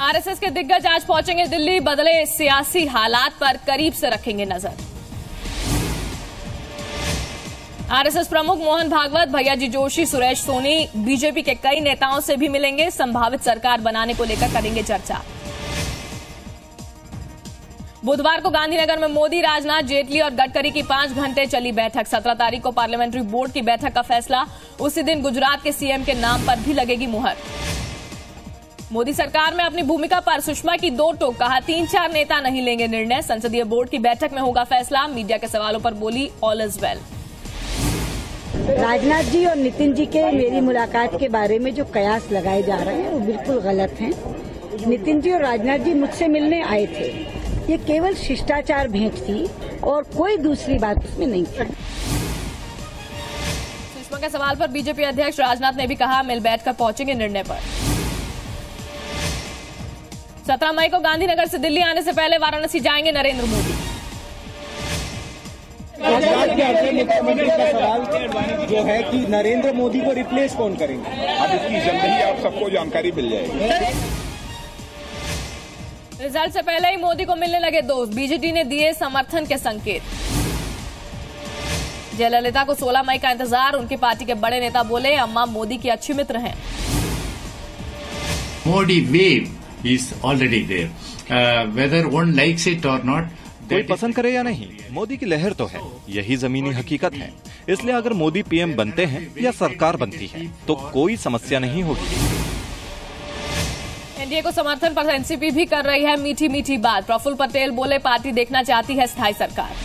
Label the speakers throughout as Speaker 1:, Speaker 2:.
Speaker 1: RSS के दिग्गज आज पहुंचेंगे दिल्ली, बदले सियासी हालात पर करीब से रखेंगे नजर। आरएसएस प्रमुख मोहन भागवत, भैयाजी जोशी, सुरेश सोनी, बीजेपी के कई नेताओं से भी मिलेंगे। संभावित सरकार बनाने को लेकर करेंगे चर्चा। बुधवार को गांधीनगर में मोदी, राजनाथ, जेटली और गडकरी की 5 घंटे चली बैठक। 17 तारीख को पार्लियामेंट्री बोर्ड की बैठक का फैसला। उसी दिन गुजरात के सीएम के नाम पर भी लगेगी मुहर। मोदी सरकार में अपनी भूमिका पर सुषमा की दो टोक, कहा 3-4 नेता नहीं लेंगे निर्णय, संसदीय बोर्ड की बैठक में होगा फैसला। मीडिया के सवालों पर बोली all is well.
Speaker 2: Rajnath ji और नितिन जी के मेरी मुलाकात के बारे में जो कयास लगाए जा रहे हैं वो बिल्कुल गलत हैं। नितिन जी और राजनाथ जी मुझसे मिलने आए थे, ये केवल शिष्टाचार भेंट थी और कोई दूसरी बात उसमें नहीं थी।
Speaker 1: सुषमा के सवाल पर बीजेपी अध्यक्ष राजनाथ ने भी कहा मिल बैठकर पहुंचेंगे निर्णय पर। 17 मई को गांधीनगर से दिल्ली आने से पहले वाराणसी जाएंगे नरेंद्र मोदी।
Speaker 3: गुजरात के अगले मुख्यमंत्री का सवाल जो है कि नरेंद्र मोदी को रिप्लेस कौन करेंगे?
Speaker 4: अब इसकी जल्द ही आप सबको जानकारी मिल जाएगी।
Speaker 1: रिजल्ट से पहले ही मोदी को मिलने लगे दोस्त, बीजेपी ने दिए समर्थन के संकेत। जयललिता को 16 मई का इंतजार, उनकी पार्टी के बड़े नेता बोले अम्मा मोदी की अच्छी मित्र हैं।
Speaker 5: Modi wave is already there, whether one likes it और नॉट।
Speaker 6: कोई पसंद करे या नहीं, मोदी की लहर तो है, यही जमीनी हकीकत है। इसलिए अगर मोदी पीएम बनते हैं या सरकार बनती है तो कोई समस्या नहीं होगी।
Speaker 1: एनडीए को समर्थन पर एनसीपी भी कर रही है मीठी मीठी बात। प्रफुल्ल पटेल बोले पार्टी देखना चाहती है स्थायी सरकार।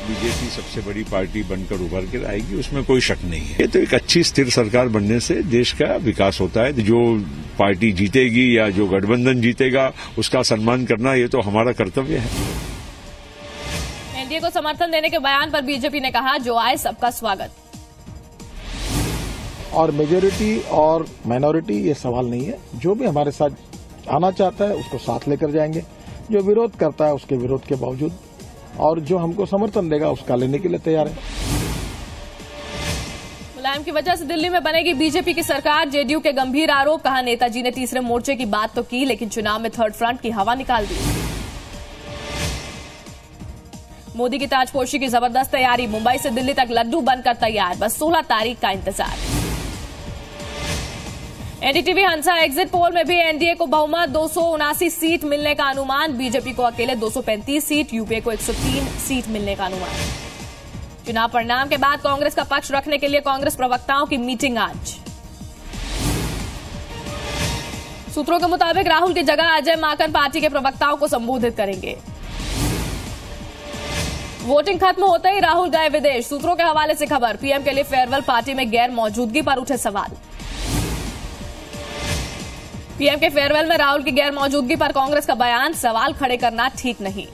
Speaker 7: बीजेपी सबसे बड़ी पार्टी बनकर उभर कर आएगी, उसमें कोई शक नहीं है। ये तो एक अच्छी स्थिर सरकार बनने से देश का विकास होता है। जो पार्टी जीतेगी या जो गठबंधन जीतेगा उसका सम्मान करना ये तो हमारा कर्तव्य है।
Speaker 1: एनडीए को समर्थन देने के बयान पर बीजेपी ने कहा जो आए सबका स्वागत।
Speaker 8: और मेजोरिटी और माइनॉरिटी ये सवाल नहीं है, जो भी हमारे साथ आना चाहता है उसको साथ लेकर जाएंगे, जो विरोध करता है उसके विरोध के बावजूद, और जो हमको समर्थन देगा उसका लेने के लिए तैयार है।
Speaker 1: मुलायम की वजह से दिल्ली में बनेगी बीजेपी की सरकार, जेडीयू के गंभीर आरोप, कहा नेताजी ने तीसरे मोर्चे की बात तो की लेकिन चुनाव में थर्ड फ्रंट की हवा निकाल दी। मोदी की ताजपोशी की जबरदस्त तैयारी, मुंबई से दिल्ली तक लड्डू बनकर तैयार, बस 16 तारीख का इंतजार। एनडीटीवी हंसा एग्जिट पोल में भी एनडीए को बहुमत 279 सीट मिलने का अनुमान, बीजेपी को अकेले 235 सीट, यूपीए को 103 सीट मिलने का अनुमान। चुनाव परिणाम के बाद कांग्रेस का पक्ष रखने के लिए कांग्रेस प्रवक्ताओं की मीटिंग आज। सूत्रों के मुताबिक राहुल की जगह अजय माकन पार्टी के प्रवक्ताओं को संबोधित करेंगे। वोटिंग खत्म होते ही राहुल गए विदेश, सूत्रों के हवाले से खबर। पीएम के लिए फेयरवेल पार्टी में गैर मौजूदगी पर उठे सवाल। पीएम के फेयरवेल में राहुल की गैर मौजूदगी पर कांग्रेस का बयान, सवाल खड़े करना ठीक नहीं।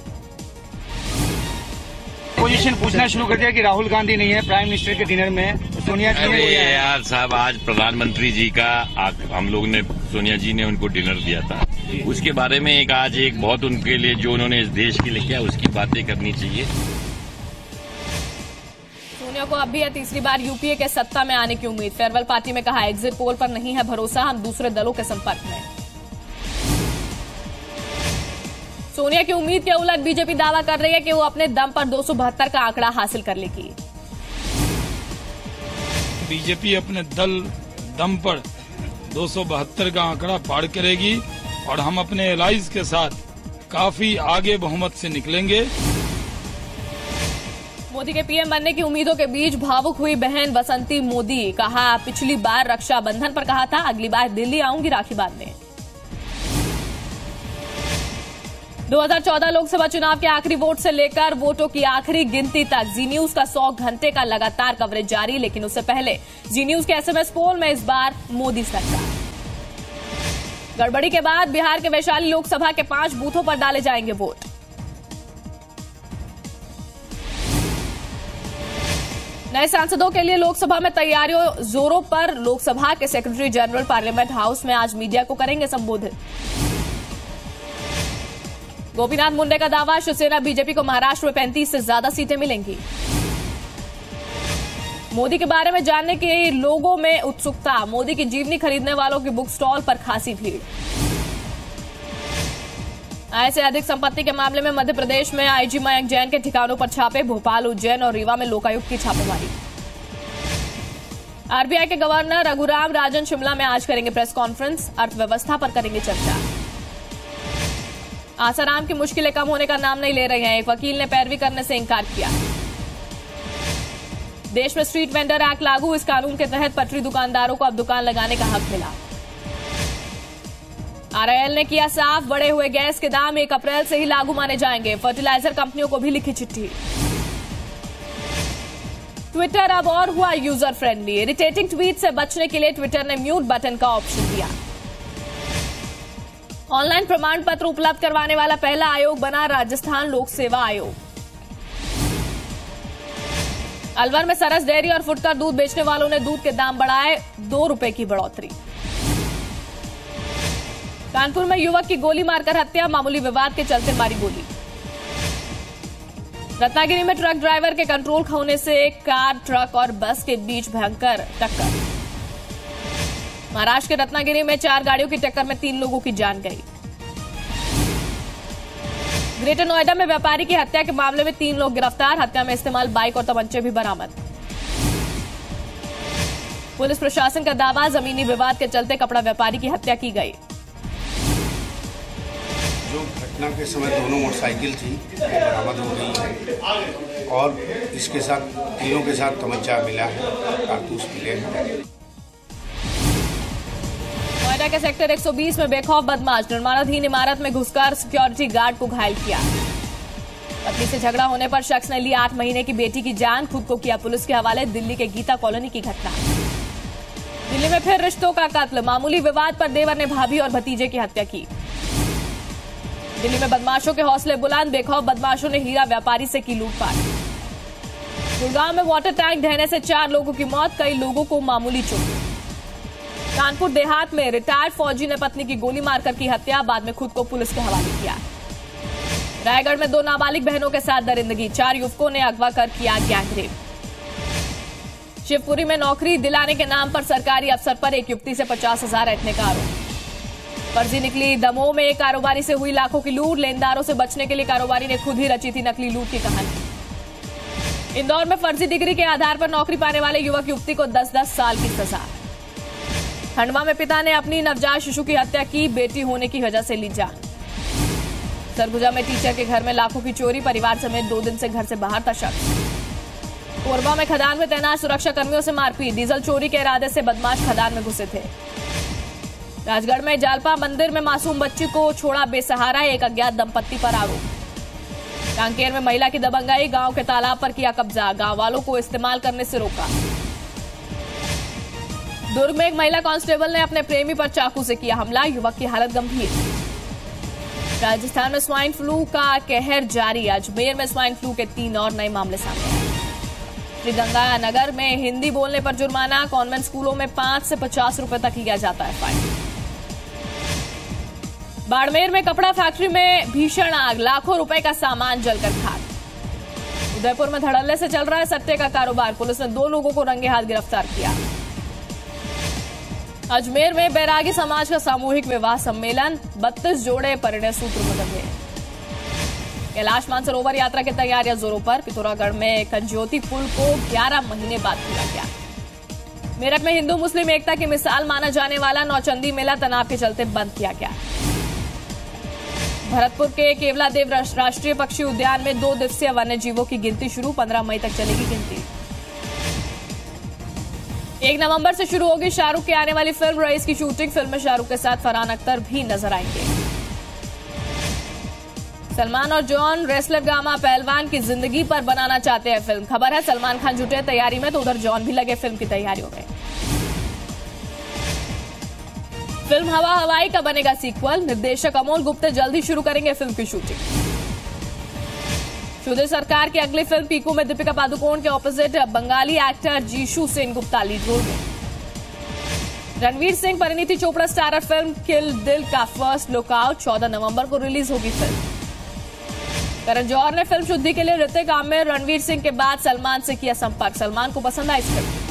Speaker 3: पोजीशन पूछना शुरू कर दिया कि राहुल गांधी नहीं है प्राइम मिनिस्टर के डिनर में, सोनिया जी ने।
Speaker 9: यार साहब, आज प्रधानमंत्री जी का हम लोग ने, सोनिया जी ने उनको डिनर दिया था, उसके बारे में आज एक बहुत उनके लिए जो उन्होंने इस देश के लिए किया उसकी बातें करनी चाहिए।
Speaker 1: सोनिया को अब भी है तीसरी बार यूपीए के सत्ता में आने की उम्मीद। फेयरवेल पार्टी में कहा एग्जिट पोल पर नहीं है भरोसा, हम दूसरे दलों के संपर्क में। सोनिया की उम्मीद के उलट बीजेपी दावा कर रही है कि वो अपने दम पर 272 का आंकड़ा हासिल कर लेगी।
Speaker 10: बीजेपी अपने दम पर 272 का आंकड़ा पार करेगी और हम अपने एलाइज के साथ काफी आगे बहुमत से निकलेंगे।
Speaker 1: मोदी के पीएम बनने की उम्मीदों के बीच भावुक हुई बहन बसंती मोदी, कहा पिछली बार रक्षाबंधन पर कहा था अगली बार दिल्ली आऊंगी राखी बांधने। 2014 लोकसभा चुनाव के आखिरी वोट से लेकर वोटों की आखिरी गिनती तक जी न्यूज का 100 घंटे का लगातार कवरेज जारी, लेकिन उससे पहले जी न्यूज के एसएमएस पोल में इस बार मोदी सरकार। गड़बड़ी के बाद बिहार के वैशाली लोकसभा के 5 बूथों पर डाले जाएंगे वोट। नए सांसदों के लिए लोकसभा में तैयारियों जोरों पर, लोकसभा के सेक्रेटरी जनरल पार्लियामेंट हाउस में आज मीडिया को करेंगे संबोधित। गोपीनाथ मुंडे का दावा, शिवसेना बीजेपी को महाराष्ट्र में 35 से ज्यादा सीटें मिलेंगी। मोदी के बारे में जानने की लोगों में उत्सुकता, मोदी की जीवनी खरीदने वालों की बुक स्टॉल पर खासी भीड़। आय से अधिक संपत्ति के मामले में मध्य प्रदेश में आईजी मयंक जैन के ठिकानों पर छापे। भोपाल, उज्जैन और रीवा में लोकायुक्त की छापेमारी। आरबीआई के गवर्नर रघुराम राजन शिमला में आज करेंगे प्रेस कॉन्फ्रेंस। अर्थव्यवस्था पर करेंगे चर्चा। आसाराम की मुश्किलें कम होने का नाम नहीं ले रही हैं। एक वकील ने पैरवी करने से इंकार किया। देश में स्ट्रीट वेंडर एक्ट लागू। इस कानून के तहत पटरी दुकानदारों को अब दुकान लगाने का हक मिला। आरआईएल ने किया साफ, बढ़े हुए गैस के दाम 1 अप्रैल से ही लागू माने जाएंगे। फर्टिलाइजर कंपनियों को भी लिखी चिट्ठी। ट्विटर अब और हुआ यूजर फ्रेंडली। इरिटेटिंग ट्वीट से बचने के लिए ट्विटर ने म्यूट बटन का ऑप्शन दिया। ऑनलाइन प्रमाण पत्र उपलब्ध करवाने वाला पहला आयोग बना राजस्थान लोक सेवा आयोग। अलवर में सरस डेयरी और फुटकर दूध बेचने वालों ने दूध के दाम बढ़ाए, 2 रुपए की बढ़ोतरी। कानपुर में युवक की गोली मारकर हत्या, मामूली विवाद के चलते मारी गोली। रत्नागिरी में ट्रक ड्राइवर के कंट्रोल खोने से कार, ट्रक और बस के बीच भयंकर टक्कर। महाराष्ट्र के रत्नागिरी में 4 गाड़ियों की टक्कर में 3 लोगों की जान गई। ग्रेटर नोएडा में व्यापारी की हत्या के मामले में 3 लोग गिरफ्तार। हत्या में इस्तेमाल बाइक और तमंचे भी बरामद। पुलिस प्रशासन का दावा, जमीनी विवाद के चलते कपड़ा व्यापारी की हत्या की गई।
Speaker 11: जो घटना के समय दोनों मोटरसाइकिल थी वो बरामद हो गई है और इसके साथ तीनों के साथ तमंचा मिला है, कारतूस मिले हैं।
Speaker 1: नोएडा के सेक्टर 120 में बेखौफ बदमाश निर्माणाधीन इमारत में घुसकर सिक्योरिटी गार्ड को घायल किया। पत्नी से झगड़ा होने पर शख्स ने ली 8 महीने की बेटी की जान, खुद को किया पुलिस के हवाले। दिल्ली के गीता कॉलोनी की घटना। दिल्ली में फिर रिश्तों का कत्ल, मामूली विवाद पर देवर ने भाभी और भतीजे की हत्या की। दिल्ली में बदमाशों के हौसले बुलंद, बेखौफ बदमाशों ने हीरा व्यापारी से की लूटपाट। गुड़गांव में वाटर टैंक ढहने से 4 लोगों की मौत, कई लोगों को मामूली चोट। कानपुर देहात में रिटायर्ड फौजी ने पत्नी की गोली मारकर की हत्या, बाद में खुद को पुलिस के हवाले किया। रायगढ़ में 2 नाबालिग बहनों के साथ दरिंदगी, 4 युवकों ने अगवा कर किया गैंगरेप। शिवपुरी में नौकरी दिलाने के नाम पर सरकारी अफसर पर एक युवती से 50,000 ऐंठने का आरोप। फर्जी निकली। दमोह में एक कारोबारी से हुई लाखों की लूट, लेनदारों से बचने के लिए कारोबारी ने खुद ही रची थी नकली लूट की कहानी। इंदौर में फर्जी डिग्री के आधार पर नौकरी पाने वाले युवक युवती को 10-10 साल की सजा। खंडवा में पिता ने अपनी नवजात शिशु की हत्या की, बेटी होने की वजह से ली जान। सरगुजा में टीचर के घर में लाखों की चोरी, परिवार समेत 2 दिन से घर से बाहर था शख्स। कोरबा में खदान में तैनात सुरक्षा कर्मियों से मारपीट, डीजल चोरी के इरादे से बदमाश खदान में घुसे थे। राजगढ़ में जालपा मंदिर में मासूम बच्ची को छोड़ा बेसहारा, एक अज्ञात दंपत्ति पर आरोप। कांकेर में महिला की दबंगाई, गांव के तालाब पर किया कब्जा, गांव वालों को इस्तेमाल करने से रोका। दुर्ग में एक महिला कांस्टेबल ने अपने प्रेमी पर चाकू से किया हमला, युवक की हालत गंभीर। राजस्थान में स्वाइन फ्लू का कहर जारी, अजमेर में स्वाइन फ्लू के 3 और नए मामले सामने आए। श्रीगंगानगर में हिंदी बोलने पर जुर्माना, कॉन्वेंट स्कूलों में 5 से 50 रुपए तक लिया जाता है फाइन। बाड़मेर में कपड़ा फैक्ट्री में भीषण आग, लाखों रुपए का सामान जलकर खाक। उदयपुर में धड़ल्ले से चल रहा है सट्टे का कारोबार, पुलिस ने 2 लोगों को रंगे हाथ गिरफ्तार किया। अजमेर में बैरागी समाज का सामूहिक विवाह सम्मेलन, 32 जोड़े परिणय सूत्र में बंधे। कैलाश मानसरोवर यात्रा की तैयारियां जोरों पर, पिथौरागढ़ में कंजोती पुल को 11 महीने बाद खोला गया। मेरठ में हिंदू मुस्लिम एकता की मिसाल माना जाने वाला नौचंदी मेला तनाव के चलते बंद किया गया। भरतपुर के केवलादेव राष्ट्रीय पक्षी उद्यान में 2 दिवसीय वन्य जीवों की गिनती शुरू, 15 मई तक चलेगी गिनती। 1 नवंबर से शुरू होगी शाहरुख की आने वाली फिल्म रईस की शूटिंग, फिल्म में शाहरुख के साथ फरहान अख्तर भी नजर आएंगे। सलमान और जॉन रेसलर गामा पहलवान की जिंदगी पर बनाना चाहते हैं फिल्म, खबर है सलमान खान जुटे तैयारी में तो उधर जॉन भी लगे फिल्म की तैयारियों में। फिल्म हवा हवाई का बनेगा सीक्वल, निर्देशक अमोल गुप्ते जल्द ही शुरू करेंगे फिल्म की शूटिंग। सुधीर सरकार की अगली फिल्म पीकू में दीपिका पादुकोण के opposite Bengali actor Jishu Sen Gupta lead role में। रणवीर सिंह परिणीति चोपड़ा स्टारर फिल्म किल दिल का फर्स्ट लुकआउट 14 नवंबर को रिलीज होगी फिल्म। करण जौहर ने फिल्म शुद्धि के लिए ऋतिक आमिर रणवीर सिंह के बाद सलमान से किया संपर्क, सलमान को पसंद आई फिल्म।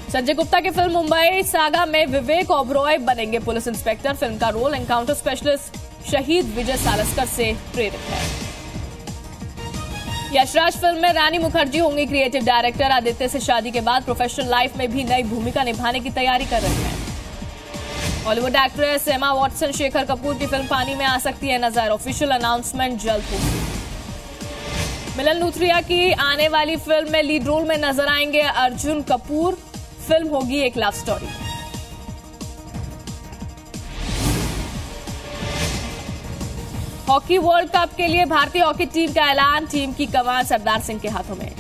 Speaker 1: संजय गुप्ता की फिल्म मुंबई सागा में विवेक ओबरॉय बनेंगे पुलिस इंस्पेक्टर, फिल्म का रोल एनकाउंटर स्पेशलिस्ट शहीद विजय सालस्कर से प्रेरित है। यशराज फिल्म में रानी मुखर्जी होंगी क्रिएटिव डायरेक्टर। आदित्य से शादी के बाद प्रोफेशनल लाइफ में भी नई भूमिका निभाने की तैयारी कर रहे हैं। Hollywood actress Emma Watson Shekhar Kapoor की फिल्म पानी में आ सकती है नजर। ऑफिशियल अनाउंसमेंट जल्द होगी। मिलन लूथरिया की आने वाली फिल्म में लीड रोल में नजर आएंगे अर्जुन कपूर। फिल्म होगी एक love story. Hockey world cup के लिए भारतीय हॉकी टीम का ऐलान। टीम की कमान सरदार सिंह के हाथों में।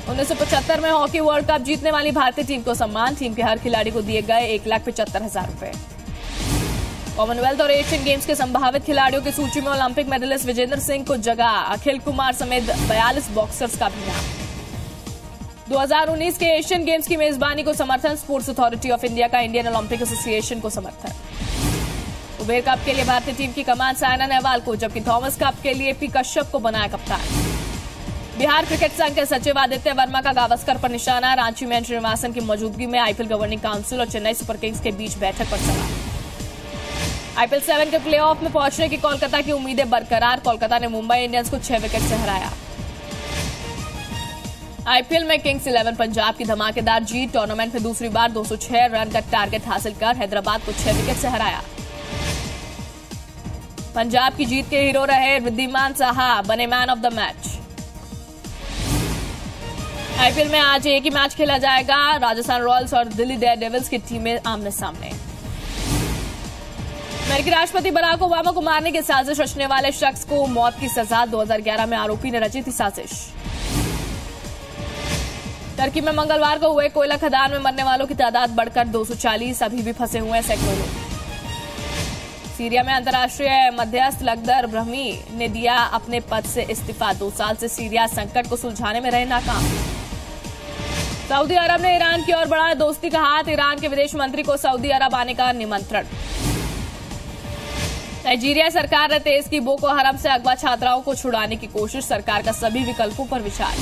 Speaker 1: 1975 में हॉकी वर्ल्ड कप जीतने वाली भारतीय टीम को सम्मान। टीम के हर खिलाड़ी को दिए गए 1,75,000 रुपए। कॉमनवेल्थ और एशियन गेम्स के संभावित खिलाड़ियों की सूची में ओलंपिक मेडलिस्ट विजेंद्र सिंह को जगह। अखिल कुमार समेत 42 बॉक्सर्स का भी नाम। 2019 के एशियन गेम्स की मेजबानी को समर्थन। स्पोर्ट्स अथॉरिटी ऑफ इंडिया का इंडियन ओलंपिक एसोसिएशन को समर्थन। उबेर कप के लिए भारतीय टीम की कमान साइना नेहवाल को, जबकि थॉमस कप के लिए पी कश्यप को बनाया कप्तान। बिहार क्रिकेट संघ के सचिव आदित्य वर्मा का गावस्कर पर निशाना। रांची में श्रीनिवासन की मौजूदगी में आईपीएल गवर्निंग काउंसिल और चेन्नई सुपर किंग्स के बीच बैठक पर सवाल। आईपीएल 7 के प्लेऑफ में पहुंचने की कोलकाता की उम्मीदें बरकरार। कोलकाता ने मुंबई इंडियंस को 6 विकेट से हराया। आईपीएल में किंग्स 11 पंजाब की धमाकेदार जीत। टूर्नामेंट में दूसरी बार 206 रन का टारगेट हासिल कर हैदराबाद को 6 विकेट से हराया। पंजाब की जीत के हीरो रहे रिद्धिमान साहा, बने man of the match. IPL में आज एक ही मैच खेला जाएगा। राजस्थान रॉयल्स और दिल्ली डेयरडेविल्स की टीमें आमने सामने। अमेरिकी राष्ट्रपति बराक ओबामा को मारने की साजिश रचने वाले शख्स को मौत की सजा। 2011 में आरोपी ने रची थी साजिश। टर्की में मंगलवार को हुए कोयला खदान में मरने वालों की तादाद बढ़कर 240। अभी भी फंसे हुए हैं सैकड़ों लोग। सीरिया में अंतर्राष्ट्रीय मध्यस्थ लखदर ब्रह्मी ने दिया अपने पद से इस्तीफा। 2 साल से सीरिया संकट को सुलझाने में रहे नाकाम। सऊदी अरब ने ईरान की ओर बढ़ाया दोस्ती का हाथ। ईरान के विदेश मंत्री को सऊदी अरब आने का निमंत्रण। नाइजीरिया सरकार ने तेज की बोको हराम से अगवा छात्राओं को छुड़ाने की कोशिश। सरकार का सभी विकल्पों पर विचार।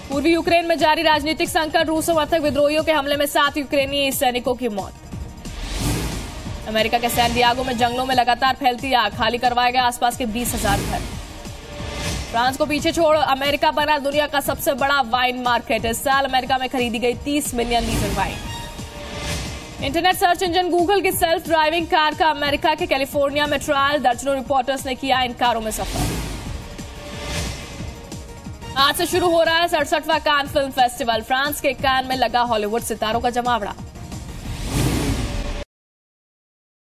Speaker 1: पूर्वी यूक्रेन में जारी राजनीतिक संकट। रूस समर्थक विद्रोहियों के हमले में 7 यूक्रेनी सैनिकों की मौत। अमेरिका के सैन डियागो में जंगलों में लगातार फैलती आग। खाली करवाए गए आसपास के 20,000 घर। फ्रांस को पीछे छोड़ अमेरिका बना दुनिया का सबसे बड़ा वाइन मार्केट। इस साल अमेरिका में खरीदी गई 30 million litre wine. Internet search engine Google की सेल्फ ड्राइविंग कार का अमेरिका के कैलिफोर्निया में ट्रायल। दर्जनों रिपोर्टर्स ने किया इन कारों में सफर। आज से शुरू हो रहा है 67वां कान फिल्म फेस्टिवल। फ्रांस के कान में लगा हॉलीवुड सितारों का जमावड़ा।